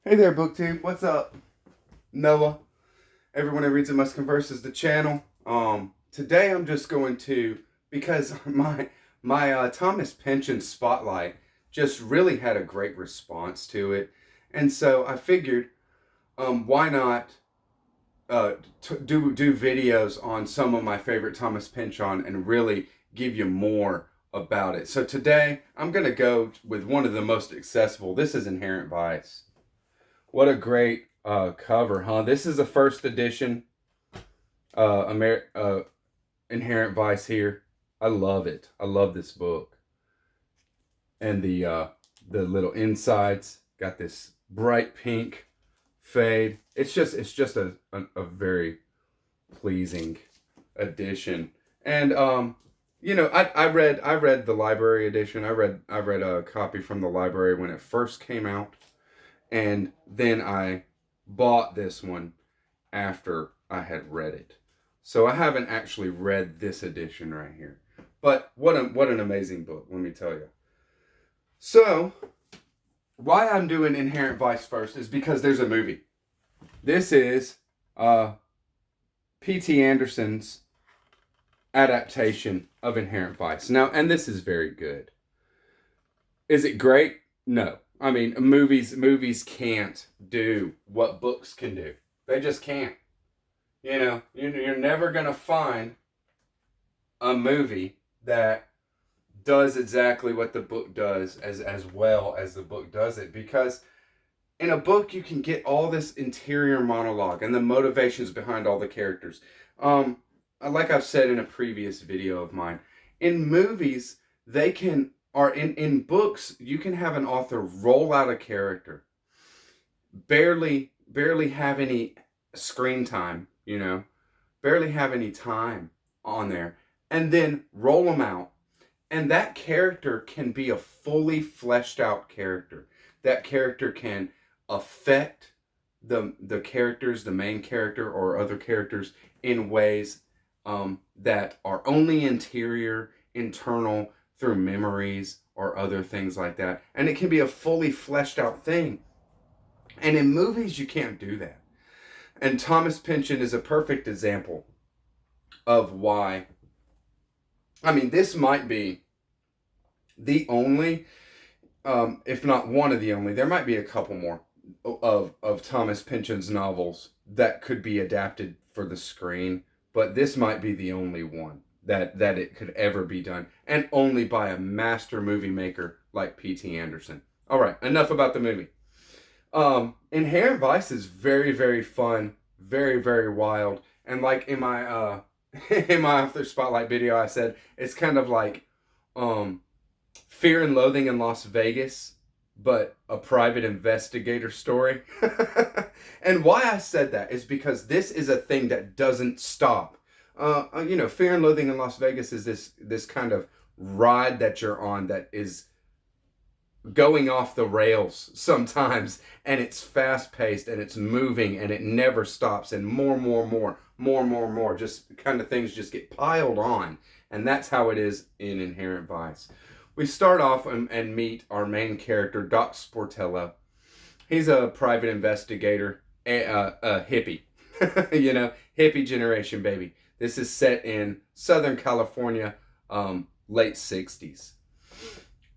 Hey there, BookTube. What's up? Noah. Everyone who reads it must converse is the channel. Today I'm just going to, because my Thomas Pynchon spotlight just really had a great response to it, and so I figured, why not do videos on some of my favorite Thomas Pynchon and really give you more about it. So today I'm gonna go with one of the most accessible. This is Inherent Vice. What a great cover, huh? This is the first edition Inherent Vice here. I love it. I love this book. And the little insides got this bright pink fade. It's just a very pleasing edition. And I read the library edition. I read a copy from the library when it first came out. And then I bought this one after I had read it. So I haven't actually read this edition right here. But what an amazing book, let me tell you. So, why I'm doing Inherent Vice first is because there's a movie. This is P.T. Anderson's adaptation of Inherent Vice. Now, and this is very good. Is it great? No. I mean, movies can't do what books can do. They just can't. You know, you're never going to find a movie that does exactly what the book does as well as the book does it. Because in a book, you can get all this interior monologue and the motivations behind all the characters. Like I've said in a previous video of mine, in movies, in books, you can have an author roll out a character, barely have any screen time, barely have any time on there, and then roll them out. And that character can be a fully fleshed out character. That character can affect the characters, the main character or other characters in ways that are only internal, through memories or other things like that. And it can be a fully fleshed out thing. And in movies, you can't do that. And Thomas Pynchon is a perfect example of why. I mean, this might be the only, if not one of the only, there might be a couple more of Thomas Pynchon's novels that could be adapted for the screen, but this might be the only one that it could ever be done, and only by a master movie maker like P.T. Anderson. All right, enough about the movie. Inherent Vice is very, very fun, very, very wild, and like in my in my After Spotlight video, I said it's kind of like Fear and Loathing in Las Vegas, but a private investigator story. And why I said that is because this is a thing that doesn't stop. Fear and Loathing in Las Vegas is this kind of ride that you're on that is going off the rails sometimes, and it's fast paced and it's moving and it never stops, and more, just kind of things just get piled on. And that's how it is in Inherent Vice. We start off and meet our main character, Doc Sportello. He's a private investigator, a hippie, hippie generation, baby. This is set in Southern California, late 60s.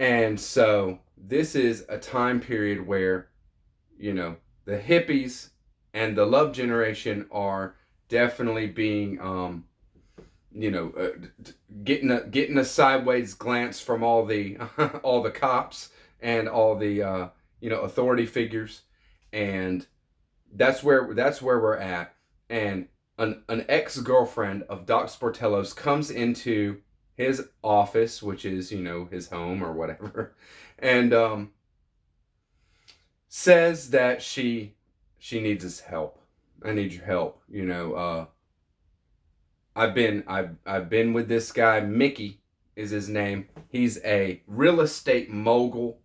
And so this is a time period where, the hippies and the love generation are definitely being, getting a sideways glance from all the all the cops and all the authority figures. And that's where we're at. And an ex-girlfriend of Doc Sportello's comes into his office, which is, his home or whatever, and says that she needs his help. I need your help. I've been with this guy, Mickey is his name. He's a real estate mogul,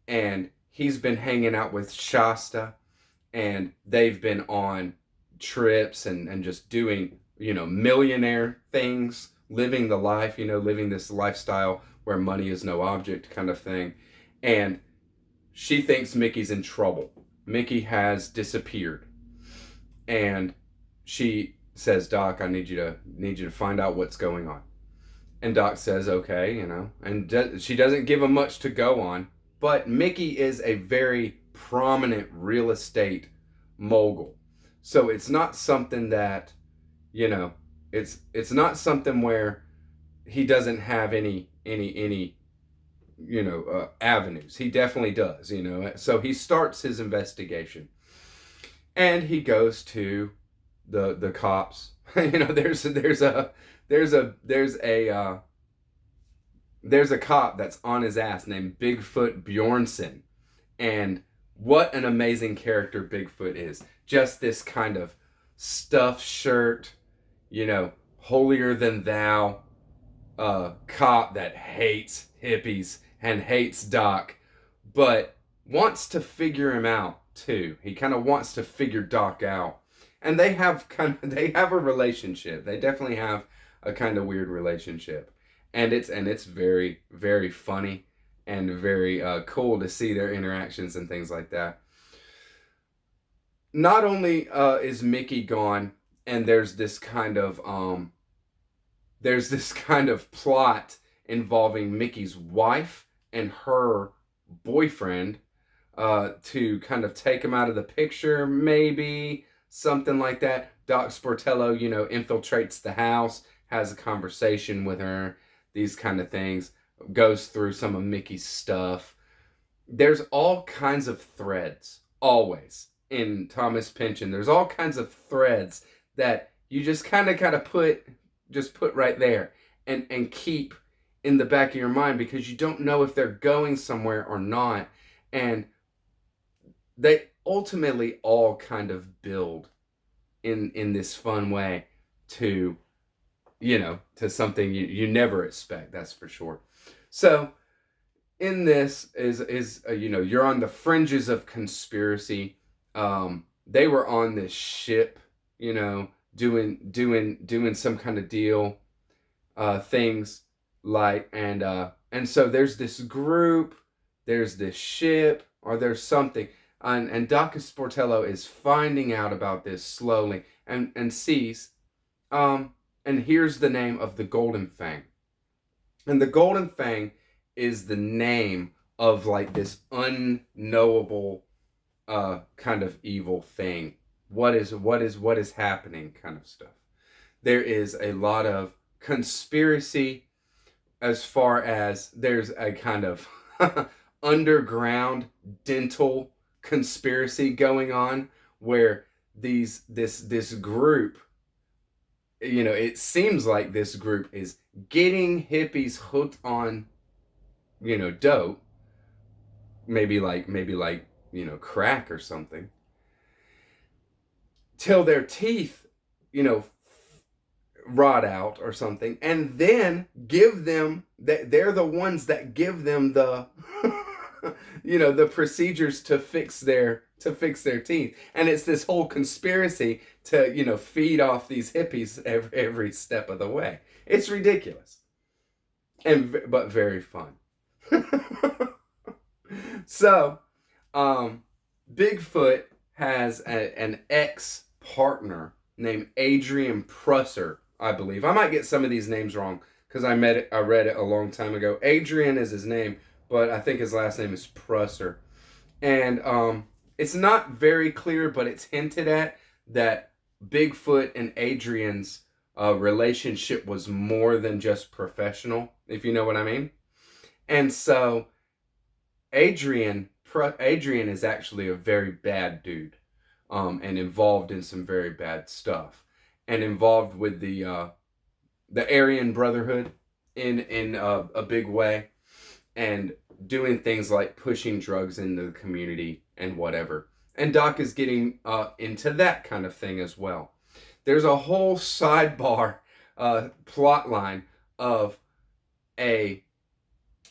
and he's been hanging out with Shasta, and they've been on trips and just doing, millionaire things, living the life, living this lifestyle where money is no object kind of thing. And she thinks Mickey's in trouble. Mickey has disappeared, and she says, "Doc, I need you to find out what's going on." And Doc says, "Okay, you know," and she doesn't give him much to go on. But Mickey is a very prominent real estate mogul, so it's not something that, you know, it's not something where he doesn't have any avenues. He definitely does, you know. So he starts his investigation, and he goes to the cops. You know, there's a cop that's on his ass named Bigfoot Bjornson, and what an amazing character Bigfoot is. Just this kind of stuffed shirt, you know, holier than thou cop that hates hippies and hates Doc, but wants to figure him out too. He kind of wants to figure Doc out, and they have a relationship. They definitely have a kind of weird relationship, and it's very, very funny and very cool to see their interactions and things like that. Not only is Mickey gone, and there's this kind of plot involving Mickey's wife and her boyfriend to kind of take him out of the picture, maybe something like that. Doc Sportello, you know, infiltrates the house, has a conversation with her, these kind of things, goes through some of Mickey's stuff. There's all kinds of threads, always, in Thomas Pynchon. There's all kinds of threads that you just kind of put right there and keep in the back of your mind, because you don't know if they're going somewhere or not. And they ultimately all kind of build in this fun way to, you know, to something you never expect, that's for sure. So in this is you know, you're on the fringes of conspiracy. They were on this ship, you know, doing some kind of deal, things like, and so there's this group, there's this ship, or there's something, and Doc Sportello is finding out about this slowly, and sees, and here's the name of the Golden Fang, and the Golden Fang is the name of like this unknowable kind of evil thing. What is happening kind of stuff. There is a lot of conspiracy, as far as there's a kind of underground dental conspiracy going on, where this group, you know, it seems like this group is getting hippies hooked on, you know, dope, maybe like you know, crack or something, till their teeth, you know, rot out or something, and then give them that, they're the ones that give them the you know, the procedures to fix their teeth. And it's this whole conspiracy to, you know, feed off these hippies every step of the way. It's ridiculous, but very fun. So Bigfoot has an ex-partner named Adrian Prusser, I believe. I might get some of these names wrong because I read it a long time ago. Adrian is his name, but I think his last name is Prusser. And it's not very clear, but it's hinted at that Bigfoot and Adrian's relationship was more than just professional, if you know what I mean. And so Adrian is actually a very bad dude, and involved in some very bad stuff, and involved with the Aryan Brotherhood in a big way, and doing things like pushing drugs into the community and whatever. And Doc is getting into that kind of thing as well. There's a whole sidebar plot line of a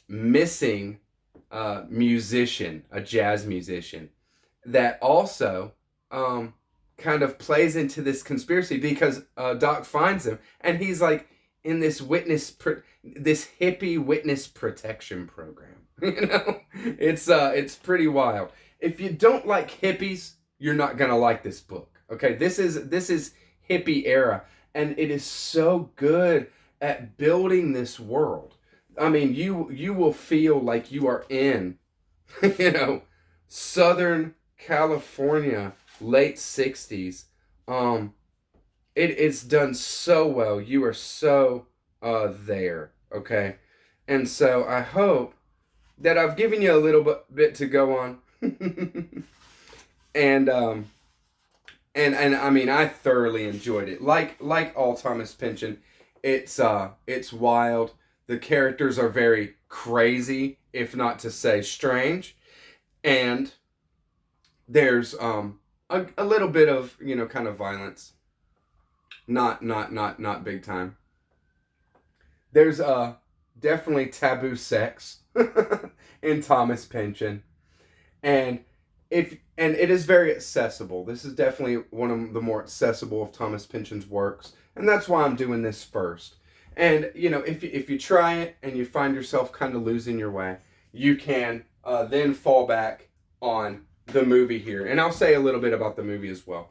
missing musician, a jazz musician, that also kind of plays into this conspiracy, because Doc finds him, and he's like in this this hippie witness protection program. You know, it's pretty wild. if you don't like hippies, you're not gonna like this book. Okay, this is hippie era, and it is so good at building this world. I mean, you will feel like you are in, you know, Southern California, late 60s. It's done so well. You are so there, okay? And so I hope that I've given you a little bit to go on. and I mean, I thoroughly enjoyed it. Like all Thomas Pynchon, it's wild. The characters are very crazy, if not to say strange. And there's a little bit of, you know, kind of violence. Not big time. There's definitely taboo sex in Thomas Pynchon. And it is very accessible. This is definitely one of the more accessible of Thomas Pynchon's works, and that's why I'm doing this first. And you know, if you try it and you find yourself kind of losing your way, you can then fall back on the movie here, and I'll say a little bit about the movie as well,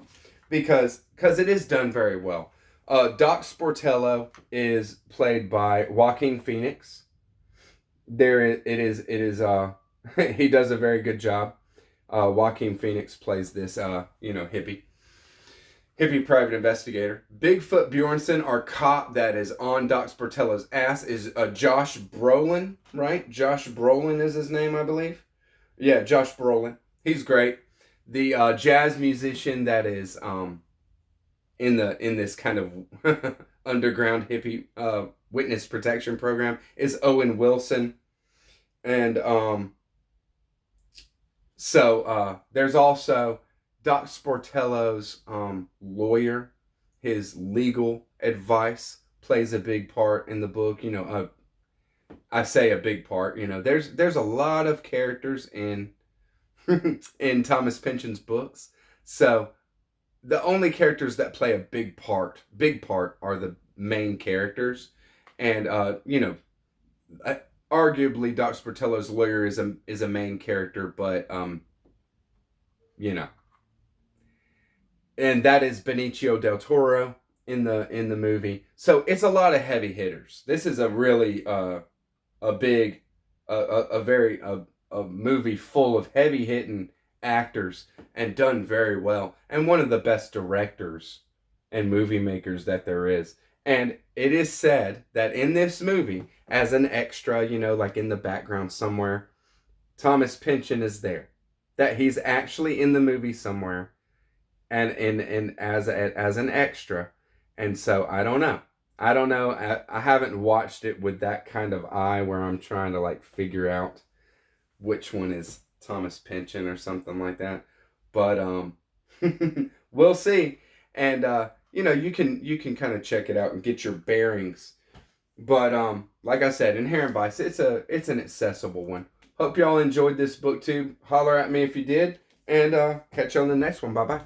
because it is done very well. Doc Sportello is played by Joaquin Phoenix. It is he does a very good job. Joaquin Phoenix plays this hippie private investigator. Bigfoot Bjornsson, our cop that is on Doc Sportello's ass, is Josh Brolin, right? Josh Brolin is his name, I believe. Yeah, Josh Brolin. He's great. The jazz musician that is in this kind of underground hippie witness protection program is Owen Wilson. And so there's also Doc Sportello's lawyer. His legal advice plays a big part in the book. You know, I say a big part. You know, there's a lot of characters in in Thomas Pynchon's books. So the only characters that play a big part are the main characters. And arguably Doc Sportello's lawyer is a main character, but and that is Benicio del Toro in the movie. So it's a lot of heavy hitters. This is a really a movie full of heavy hitting actors and done very well, and one of the best directors and movie makers that there is. And it is said that in this movie, as an extra, you know, like in the background somewhere, Thomas Pynchon is there. That he's actually in the movie somewhere, and as an extra. And so I don't know. I haven't watched it with that kind of eye where I'm trying to like figure out which one is Thomas Pynchon or something like that. But we'll see. And you can kind of check it out and get your bearings. But like I said, Inherent Vice, it's an accessible one. Hope y'all enjoyed this book too. Holler at me if you did, and catch you on the next one. Bye bye.